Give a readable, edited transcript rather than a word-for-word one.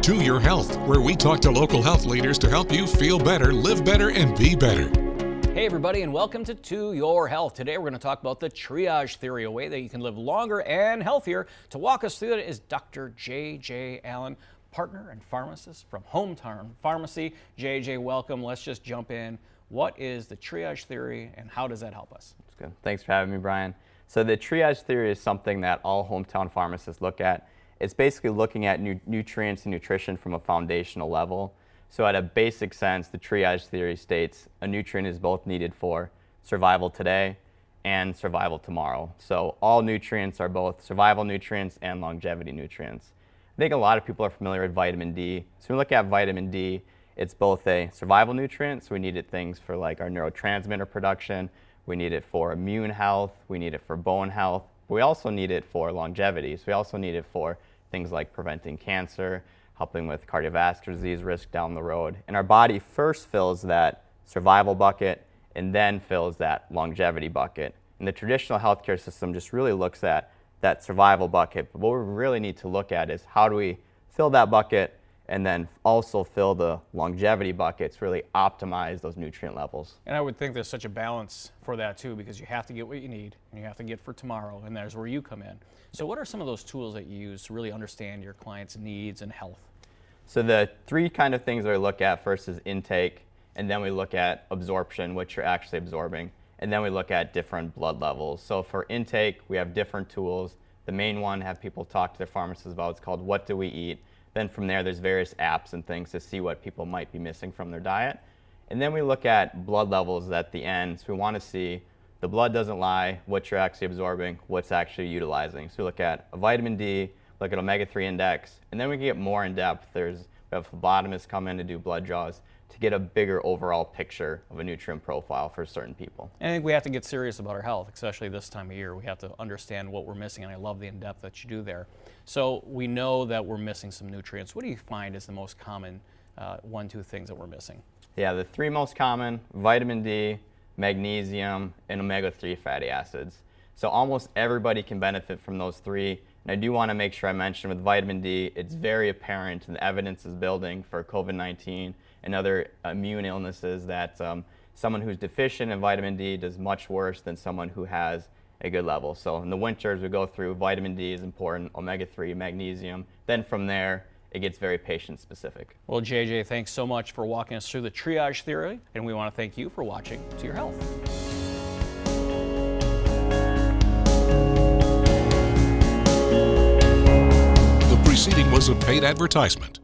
To Your Health, where we talk to local health leaders to help you feel better, live better, and be better. Hey everybody, and welcome to Your Health. Today we're going to talk about the triage theory, a way that you can live longer and healthier. To walk us through it is Dr. J.J. Allen, partner and pharmacist from Hometown Pharmacy. J.J., welcome. Let's just jump in. What is the triage theory and how does that help us? That's good. Thanks for having me, Brian. So the triage theory is something that all hometown pharmacists look at. It's basically looking at nutrients and nutrition from a foundational level. So at a basic sense, the triage theory states a nutrient is both needed for survival today and survival tomorrow. So all nutrients are both survival nutrients and longevity nutrients. I think a lot of people are familiar with vitamin D. So when we look at vitamin D, it's both a survival nutrient, so we need it things for like our neurotransmitter production, we need it for immune health, we need it for bone health, but we also need it for longevity. So we also need it for things like preventing cancer, helping with cardiovascular disease risk down the road. And our body first fills that survival bucket and then fills that longevity bucket. And the traditional healthcare system just really looks at that survival bucket, but what we really need to look at is how do we fill that bucket and then also fill the longevity buckets, really optimize those nutrient levels. And I would think there's such a balance for that too, because you have to get what you need and you have to get for tomorrow, and there's where you come in. So what are some of those tools that you use to really understand your client's needs and health? So the three kind of things that we look at first is intake, and then we look at absorption, what you're actually absorbing, and then we look at different blood levels. So for intake, we have different tools. The main one have people talk to their pharmacists about, it's called What Do We Eat? Then from there, there's various apps and things to see what people might be missing from their diet. And then we look at blood levels at the end. So we want to see the blood doesn't lie, what you're actually absorbing, what's actually utilizing. So we look at a vitamin D, look at omega-3 index, and then we can get more in depth. We have phlebotomists come in to do blood draws to get a bigger overall picture of a nutrient profile for certain people. And I think we have to get serious about our health, especially this time of year. We have to understand what we're missing, and I love the in-depth that you do there. So we know that we're missing some nutrients. What do you find is the most common 1-2 things that we're missing? Yeah, the three most common: vitamin D, magnesium, and omega-3 fatty acids. So almost everybody can benefit from those three. And I do want to make sure I mention with vitamin D, it's very apparent, and the evidence is building for COVID-19 and other immune illnesses that someone who's deficient in vitamin D does much worse than someone who has a good level. So in the winters, we go through vitamin D is important, omega-3, magnesium. Then from there, it gets very patient specific. Well, JJ, thanks so much for walking us through the triage theory, and we want to thank you for watching To Your Health. The preceding was a paid advertisement.